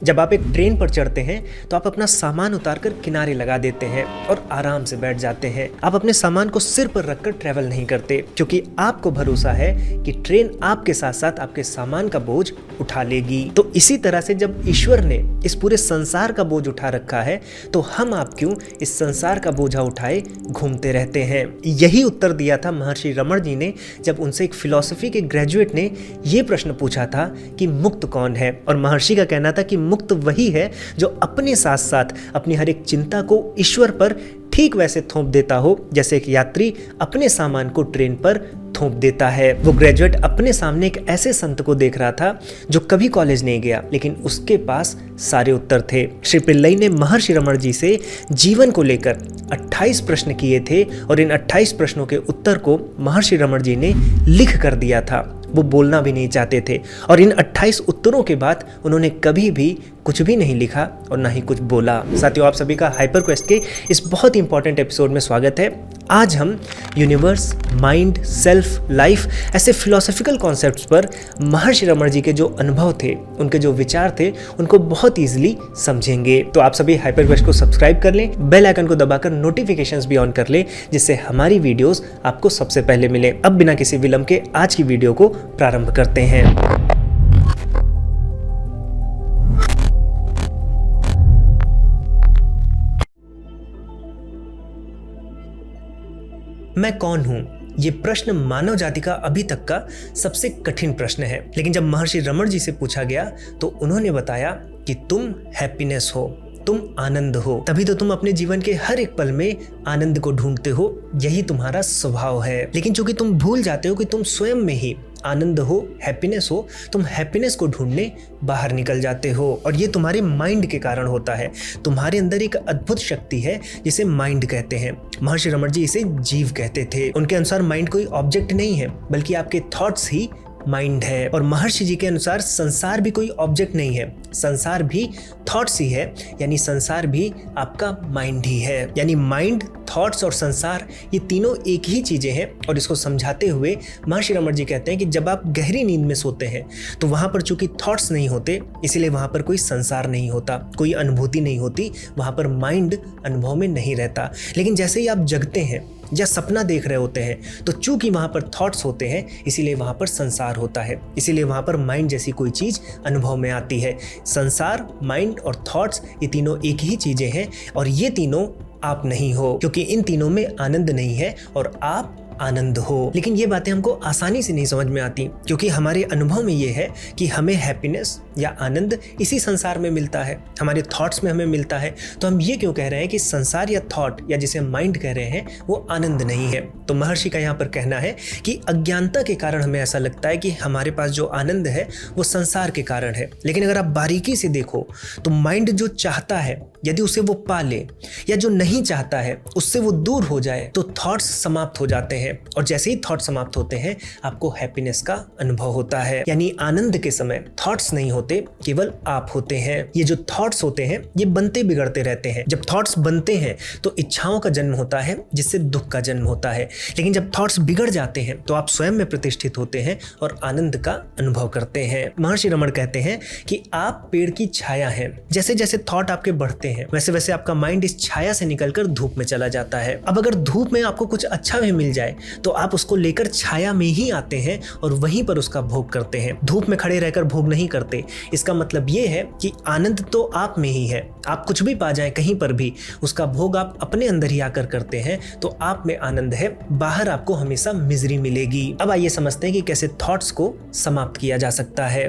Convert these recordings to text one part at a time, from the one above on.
जब आप एक ट्रेन पर चढ़ते हैं तो आप अपना सामान उतारकर किनारे लगा देते हैं और आराम से बैठ जाते हैं। आप अपने सामान को सिर पर रखकर ट्रैवल नहीं करते क्योंकि आपको भरोसा है कि ट्रेन आपके साथ साथ आपके सामान का बोझ उठा लेगी। तो इसी तरह से जब ईश्वर ने इस पूरे संसार का बोझ उठा रखा है तो हम आप क्यों इस संसार का बोझा उठाए घूमते रहते हैं। यही उत्तर दिया था महर्षि रमण जी ने जब उनसे एक फिलॉसफी के ग्रेजुएट ने ये प्रश्न पूछा था कि मुक्त कौन है। और महर्षि का कहना था कि मुक्त वही है जो अपने साथ साथ अपनी हर एक चिंता को ईश्वर पर ठीक वैसे थोप देता हो जैसे एक यात्री अपने सामान को ट्रेन पर थोप देता है। वो ग्रेजुएट अपने सामने एक ऐसे संत को देख रहा था जो कभी कॉलेज नहीं गया लेकिन उसके पास सारे उत्तर थे। श्री पिल्लई ने महर्षि रमण जी से जीवन को लेकर 28 प्रश्न किए थे और इन 28 प्रश्नों के उत्तर को महर्षि रमण जी ने लिख कर दिया था। वो बोलना भी नहीं चाहते थे और इन 28 उत्तरों के बाद उन्होंने कभी भी कुछ भी नहीं लिखा और ना ही कुछ बोला। साथियों, आप सभी का हाइपर क्वेस्ट के इस बहुत ही इंपॉर्टेंट एपिसोड में स्वागत है। आज हम यूनिवर्स, माइंड, सेल्फ, लाइफ ऐसे फिलोसॉफिकल कॉन्सेप्ट्स पर महर्षि रमण जी के जो अनुभव थे, उनके जो विचार थे, उनको बहुत ईजिली समझेंगे। तो आप सभी हाइपर क्वेस्ट को सब्सक्राइब कर लें, बेल आइकन को दबाकर नोटिफिकेशंस भी ऑन कर लें जिससे हमारी वीडियोस आपको सबसे पहले मिले। अब बिना किसी विलंब के आज की वीडियो को प्रारंभ करते हैं। मैं कौन हूं? ये प्रश्न मानव जाति का अभी तक का सबसे कठिन प्रश्न है। लेकिन जब महर्षि रमण जी से पूछा गया तो उन्होंने बताया कि तुम हैप्पीनेस हो, तुम आनंद हो। तभी तो तुम अपने जीवन के हर एक पल में आनंद को ढूंढते हो, यही तुम्हारा स्वभाव है। लेकिन चूंकि तुम भूल जाते हो कि तुम स्वयं में ही आनंद हो, हैप्पीनेस हो, तुम हैप्पीनेस को ढूंढने बाहर निकल जाते हो और ये तुम्हारे माइंड के कारण होता है। तुम्हारे अंदर एक अद्भुत शक्ति है जिसे माइंड कहते हैं। महर्षि रमण जी इसे जीव कहते थे। उनके अनुसार माइंड कोई ऑब्जेक्ट नहीं है बल्कि आपके थॉट्स ही माइंड है। और महर्षि जी के अनुसार संसार भी कोई ऑब्जेक्ट नहीं है, संसार भी थॉट्स ही है, यानी संसार भी आपका माइंड ही है। यानी माइंड, थॉट्स और संसार ये तीनों एक ही चीजें हैं। और इसको समझाते हुए महर्षि रमण जी कहते हैं कि जब आप गहरी नींद में सोते हैं तो वहां पर चूंकि थॉट्स नहीं होते इसीलिए वहां पर कोई संसार नहीं होता, कोई अनुभूति नहीं होती, वहां पर माइंड अनुभव में नहीं रहता। लेकिन जैसे ही आप जगते हैं या सपना देख रहे होते हैं तो चूंकि वहां पर थॉट्स होते हैं इसीलिए वहां पर संसार होता है, इसीलिए वहां पर माइंड जैसी कोई चीज अनुभव में आती है। संसार, माइंड और थॉट्स ये तीनों एक ही चीजें हैं और ये तीनों आप नहीं हो क्योंकि इन तीनों में आनंद नहीं है और आप आनंद हो। लेकिन ये बातें हमको आसानी से नहीं समझ में आती क्योंकि हमारे अनुभव में ये है कि हमें हैप्पीनेस या आनंद इसी संसार में मिलता है, हमारे थॉट्स में हमें मिलता है। तो हम ये क्यों कह रहे हैं कि संसार या थॉट या जिसे माइंड कह रहे हैं वो आनंद नहीं है। तो महर्षि का यहाँ पर कहना है कि अज्ञानता के कारण हमें ऐसा लगता है कि हमारे पास जो आनंद है वो संसार के कारण है। लेकिन अगर आप बारीकी से देखो तो माइंड जो चाहता है यदि उसे वो पा ले या जो नहीं चाहता है उससे वो दूर हो जाए तो थॉट्स समाप्त हो जाते हैं और जैसे ही थॉट समाप्त होते हैं आपको हैप्पीनेस का अनुभव होता है। यानी आनंद के समय थॉट्स नहीं होते, केवल आप होते हैं। ये जो थॉट्स होते हैं ये बनते बिगड़ते रहते हैं। जब थॉट्स बनते हैं तो इच्छाओं का जन्म होता है जिससे दुख का जन्म होता है। लेकिन जब थॉट्स बिगड़ जाते हैं तो आप स्वयं में प्रतिष्ठित होते हैं और आनंद का अनुभव करते हैं। महर्षि रमण कहते हैं कि आप पेड़ की छाया हैं। जैसे जैसे थॉट आपके बढ़ते हैं वैसे वैसे आपका माइंड इस छाया से निकलकर धूप में चला जाता है। अब अगर धूप में आपको कुछ अच्छा भी मिल जाए तो आप उसको लेकर छाया में ही आते हैं और वहीं पर उसका भोग करते हैं, धूप में खड़े रहकर भोग नहीं करते। इसका मतलब ये है कि आनंद तो आप में ही है। आप कुछ भी पा जाए कहीं पर भी उसका भोग आप अपने अंदर ही आकर करते हैं तो आप में आनंद है, बाहर आपको हमेशा मिजरी मिलेगी। अब आइए समझते हैं कि कैसे थॉट्स को समाप्त किया जा सकता है।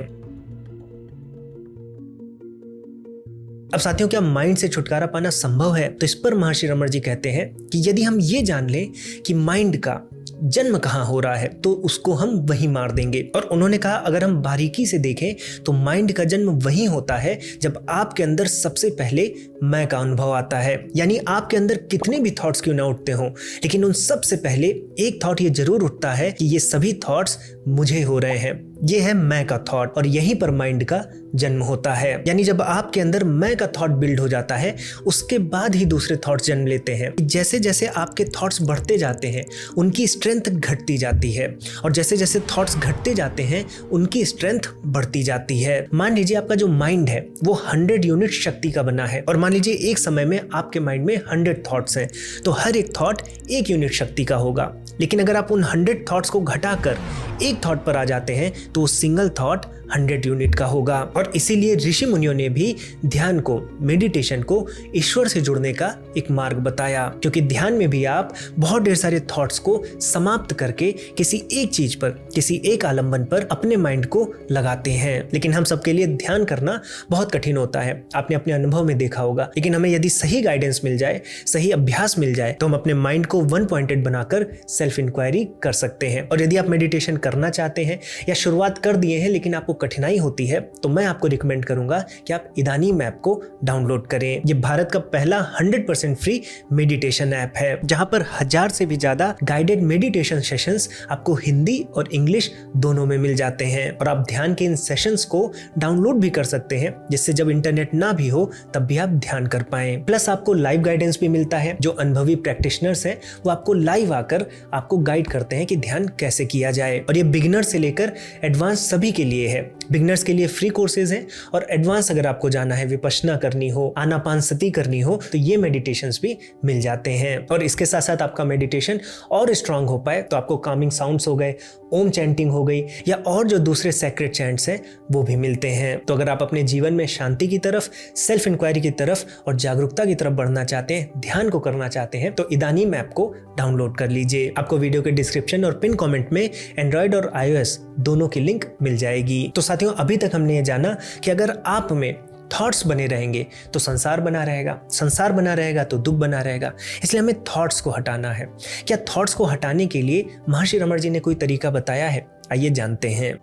अब साथियों, क्या माइंड से छुटकारा पाना संभव है? तो इस पर महर्षि रमण जी कहते हैं कि यदि हम ये जान लें कि माइंड का जन्म कहाँ हो रहा है तो उसको हम वहीं मार देंगे। और उन्होंने कहा अगर हम बारीकी से देखें तो माइंड का जन्म वहीं होता है जब आपके अंदर सबसे पहले मैं का अनुभव आता है। यानी आपके अंदर कितने भी थॉट्स क्यों ना उठते हों लेकिन उन सबसे पहले एक थॉट ये जरूर उठता है कि ये सभी थॉट्स मुझे हो रहे हैं, ये है मैं का थॉट, और यहीं पर माइंड का जन्म होता है। यानी जब आपके अंदर मैं का थॉट बिल्ड हो जाता है, उसके बाद ही दूसरे थॉट्स जन्म लेते हैं। जैसे जैसे आपके थॉट्स बढ़ते जाते हैं, उनकी स्ट्रेंथ घटती जाती है, और जैसे जैसे थॉट्स घटते जाते हैं, उनकी स्ट्रेंथ बढ़ती जाती है। मान लीजिए आपका जो माइंड है वो 100 यूनिट शक्ति का बना है, और मान लीजिए एक समय में आपके माइंड में 100 थॉट्स हैं, तो हर एक थॉट 1 यूनिट शक्ति का होगा। लेकिन अगर आप उन 100 थॉट्स को घटाकर एक थॉट पर आ जाते हैं, तो सिंगल थॉट 100 यूनिट का होगा। और इसीलिए ऋषि मुनियों ने भी ध्यान को, मेडिटेशन को ईश्वर से जुड़ने का एक मार्ग बताया, क्योंकि ध्यान में भी आप बहुत ढेर सारे थॉट्स को समाप्त करके किसी एक चीज पर, किसी एक आलंबन पर अपने माइंड को लगाते हैं। लेकिन हम सबके लिए ध्यान करना बहुत कठिन होता है, आपने अपने अनुभव में देखा होगा। लेकिन हमें यदि सही गाइडेंस मिल जाए, सही अभ्यास मिल जाए, तो हम अपने माइंड को वन पॉइंटेड बनाकर सेल्फ इंक्वायरी कर सकते हैं। और यदि आप मेडिटेशन करना चाहते हैं या शुरुआत कर दिए हैं लेकिन आपको कठिनाई होती है, तो मैं आपको रिकमेंड करूंगा कि आप इदानी मैप को डाउनलोड करें। ये भारत का पहला 100% फ्री मेडिटेशन ऐप है, जहां पर 1000 से भी ज्यादा गाइडेड मेडिटेशन सेशंस आपको हिंदी और इंग्लिश दोनों में मिल जाते हैं। और आप ध्यान के इन सेशंस को डाउनलोड भी कर सकते हैं, जिससे जब इंटरनेट ना भी हो तब भी आप ध्यान कर पाएं। प्लस आपको लाइव गाइडेंस भी मिलता है, जो अनुभवी प्रैक्टिशनर्स हैं वो आपको लाइव आकर आपको गाइड करते हैं कि ध्यान कैसे किया जाए। और ये बिगिनर से लेकर एडवांस सभी के लिए है। बिगिनर्स के लिए फ्री कोर्सेज हैं, और एडवांस अगर आपको जाना है, विपश्यना करनी हो, आनापानसती करनी हो, तो ये मेडिटेशंस भी मिल जाते हैं। और इसके साथ साथ आपका मेडिटेशन और स्ट्रांग हो पाए तो आपको कामिंग साउंड्स हो गए, ओम चैंटिंग हो गई, या और जो दूसरे सेक्रेट चैंट्स हैं वो भी मिलते हैं। तो अगर आप अपने जीवन में शांति की तरफ, सेल्फ इंक्वायरी की तरफ और जागरूकता की तरफ बढ़ना चाहते हैं, ध्यान को करना चाहते हैं, तो इदानी मैप को डाउनलोड कर लीजिए। आपको वीडियो के डिस्क्रिप्शन और पिन कमेंट में एंड्रॉइड और iOS दोनों की लिंक मिल जाएगी। तो साथियों, अभी तक हमने ये जाना कि अगर आप में थॉट्स बने रहेंगे तो संसार बना रहेगा, संसार बना रहेगा तो दुख बना रहेगा। इसलिए हमें थॉट्स को हटाना है। क्या थॉट्स को हटाने के लिए महर्षि रमण जी ने कोई तरीका बताया है? आइए जानते हैं।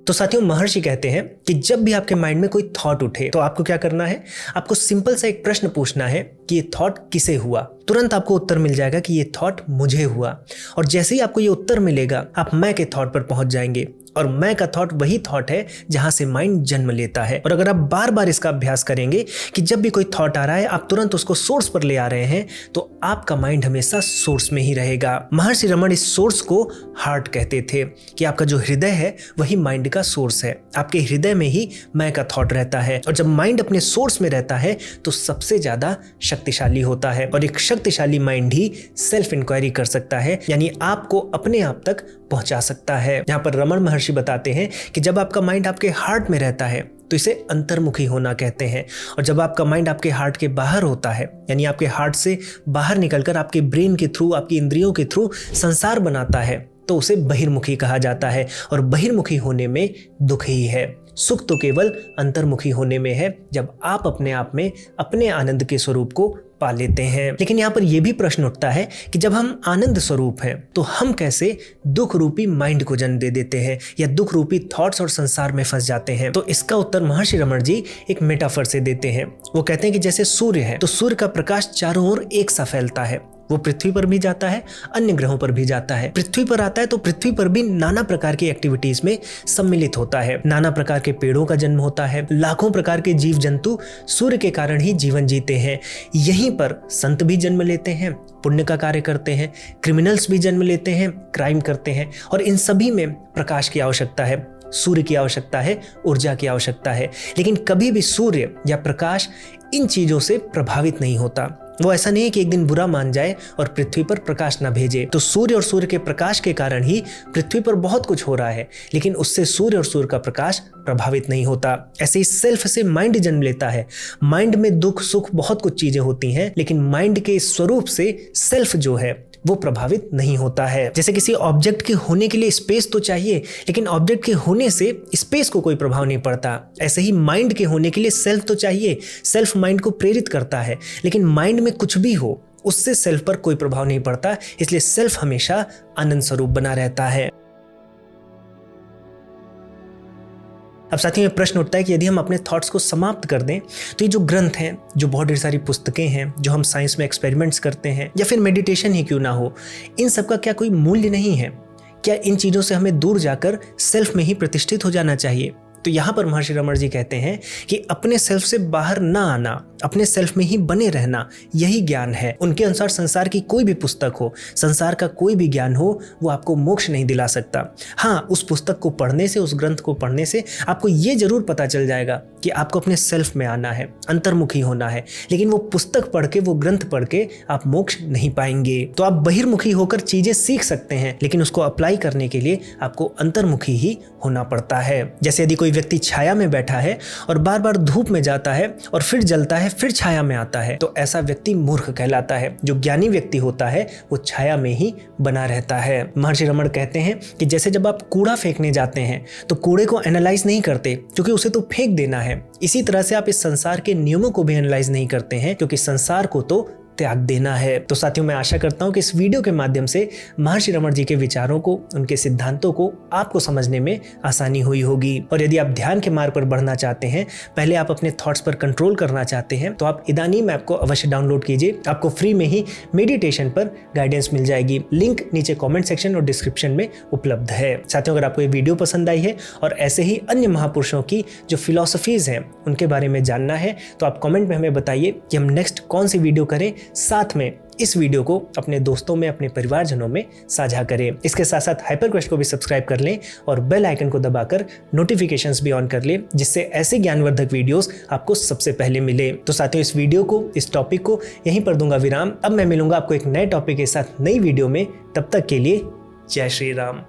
तो साथियों, महर्षि कहते हैं कि जब भी आपके माइंड में कोई थॉट उठे तो आपको क्या करना है? आपको सिंपल सा एक प्रश्न पूछना है कि ये थॉट किसे हुआ। तुरंत आपको उत्तर मिल जाएगा कि ये थॉट मुझे हुआ। और जैसे ही आपको ये उत्तर मिलेगा, आप मैं के थॉट पर पहुंच जाएंगे। और मैं का थॉट वही थॉट है जहां से माइंड जन्म लेता है। और अगर आप बार बार इसका अभ्यास करेंगे कि जब भी कोई थॉट आ रहा है आप तुरंत उसको सोर्स पर ले आ रहे हैं, तो आपका माइंड हमेशा सोर्स में ही रहेगा। महर्षि रमण इस सोर्स को हार्ट कहते थे, कि आपका जो हृदय है वही माइंड का सोर्स है। आपके हृदय में ही मैं का थॉट रहता है, और जब माइंड अपने सोर्स में रहता है तो सबसे ज्यादा शक्तिशाली होता है। और एक शक्तिशाली माइंड ही सेल्फ इंक्वायरी कर सकता है, यानी आपको अपने आप तक पहुंचा सकता है। यहाँ पर रमण महर्षि बताते हैं कि जब आपका माइंड आपके हार्ट में रहता है तो इसे अंतर्मुखी होना कहते हैं। और जब आपका माइंड आपके हार्ट के बाहर होता है, यानी आपके हार्ट से बाहर निकलकर आपके ब्रेन के थ्रू, आपकी इंद्रियों के थ्रू संसार बनाता है, तो उसे बहिर्मुखी कहा जाता है। और बहिर्मुखी होने में दुख ही है, सुख तो केवल अंतर्मुखी होने में है, जब आप अपने आप में अपने आनंद के स्वरूप को पा लेते हैं। लेकिन यहाँ पर यह भी प्रश्न उठता है कि जब हम आनंद स्वरूप हैं तो हम कैसे दुख रूपी माइंड को जन्म दे देते हैं, या दुख रूपी थॉट्स और संसार में फंस जाते हैं? तो इसका उत्तर महर्षि रमण जी एक मेटाफर से देते हैं। वो कहते हैं कि जैसे सूर्य है, तो सूर्य का प्रकाश चारों ओर एक सा फैलता है। वो पृथ्वी पर भी जाता है, अन्य ग्रहों पर भी जाता है। पृथ्वी पर आता है तो पृथ्वी पर भी नाना प्रकार की एक्टिविटीज में सम्मिलित होता है। नाना प्रकार के पेड़ों का जन्म होता है। लाखों प्रकार के जीव जंतु सूर्य के कारण ही जीवन जीते हैं। यहीं पर संत भी जन्म लेते हैं, पुण्य का कार्य करते हैं, क्रिमिनल्स भी जन्म लेते हैं, क्राइम करते हैं। और इन सभी में प्रकाश की आवश्यकता है, सूर्य की आवश्यकता है, ऊर्जा की आवश्यकता है। लेकिन कभी भी सूर्य या प्रकाश इन चीजों से प्रभावित नहीं होता। वो ऐसा नहीं है कि एक दिन बुरा मान जाए और पृथ्वी पर प्रकाश ना भेजे। तो सूर्य और सूर्य के प्रकाश के कारण ही पृथ्वी पर बहुत कुछ हो रहा है, लेकिन उससे सूर्य और सूर्य का प्रकाश प्रभावित नहीं होता। ऐसे ही सेल्फ से माइंड जन्म लेता है। माइंड में दुख सुख बहुत कुछ चीजें होती हैं, लेकिन माइंड के स्वरूप से सेल्फ जो है वो प्रभावित नहीं होता है। जैसे किसी ऑब्जेक्ट के होने के लिए स्पेस तो चाहिए, लेकिन ऑब्जेक्ट के होने से स्पेस को कोई प्रभाव नहीं पड़ता। ऐसे ही माइंड के होने के लिए सेल्फ तो चाहिए, सेल्फ माइंड को प्रेरित करता है, लेकिन माइंड में कुछ भी हो उससे सेल्फ पर कोई प्रभाव नहीं पड़ता। इसलिए सेल्फ हमेशा आनंद स्वरूप बना रहता है। अब साथियों, ये प्रश्न उठता है कि यदि हम अपने थॉट्स को समाप्त कर दें तो ये जो ग्रंथ हैं, जो बहुत ढेर सारी पुस्तकें हैं, जो हम साइंस में एक्सपेरिमेंट्स करते हैं, या फिर मेडिटेशन ही क्यों ना हो, इन सब का क्या कोई मूल्य नहीं है? क्या इन चीज़ों से हमें दूर जाकर सेल्फ में ही प्रतिष्ठित हो जाना चाहिए? तो यहाँ पर महर्षि रमण जी कहते हैं कि अपने सेल्फ से बाहर ना आना, अपने सेल्फ में ही बने रहना, यही ज्ञान है। उनके अनुसार संसार की कोई भी पुस्तक हो, संसार का कोई भी ज्ञान हो, वो आपको मोक्ष नहीं दिला सकता। हाँ, उस पुस्तक को पढ़ने से, उस ग्रंथ को पढ़ने से आपको ये जरूर पता चल जाएगा कि आपको अपने सेल्फ में आना है, अंतर्मुखी होना है, लेकिन वो पुस्तक पढ़ के, वो ग्रंथ पढ़ के आप मोक्ष नहीं पाएंगे। तो आप बहिर्मुखी होकर चीजें सीख सकते हैं, लेकिन उसको अप्लाई करने के लिए आपको अंतर्मुखी ही होना पड़ता है। जैसे यदि कोई व्यक्ति छाया में बैठा है और बार बार धूप में जाता है और फिर जलता है, फिर छाया में आता है, तो ऐसा व्यक्ति मूर्ख कहलाता है। जो ज्ञानी व्यक्ति होता है वो छाया में ही बना रहता है। महर्षि रमण कहते हैं कि जैसे जब आप कूड़ा फेंकने जाते हैं तो कूड़े को एनालाइज नहीं करते क्योंकि उसे तो फेंक देना है, इसी तरह से आप इस संसार के नियमों को भी एनालाइज नहीं करते हैं क्योंकि संसार को तो त्याग देना है। तो साथियों, मैं आशा करता हूं कि इस वीडियो के माध्यम से महर्षि रमण जी के विचारों को, उनके सिद्धांतों को आपको समझने में आसानी हुई होगी। और यदि आप ध्यान के मार्ग पर बढ़ना चाहते हैं, पहले आप अपने थॉट्स पर कंट्रोल करना चाहते हैं, तो आप इदानीम ऐप को अवश्य डाउनलोड कीजिए। आपको फ्री में ही मेडिटेशन पर गाइडेंस मिल जाएगी। लिंक नीचे कॉमेंट सेक्शन और डिस्क्रिप्शन में उपलब्ध है। साथियों, अगर आपको ये वीडियो पसंद आई है और ऐसे ही अन्य महापुरुषों की जो फिलॉसफीज हैं उनके बारे में जानना है, तो आप कॉमेंट में हमें बताइए कि हम नेक्स्ट कौन सी वीडियो करें। साथ में इस वीडियो को अपने दोस्तों में, अपने परिवारजनों में साझा करें। इसके साथ साथ हाइपरक्वेस्ट को भी सब्सक्राइब कर लें और बेल आइकन को दबाकर नोटिफिकेशंस भी ऑन कर लें, जिससे ऐसे ज्ञानवर्धक वीडियोस आपको सबसे पहले मिले। तो साथियों, इस वीडियो को, इस टॉपिक को यहीं पर दूंगा विराम। अब मैं मिलूंगा आपको एक नए टॉपिक के साथ नई वीडियो में। तब तक के लिए जय श्री राम।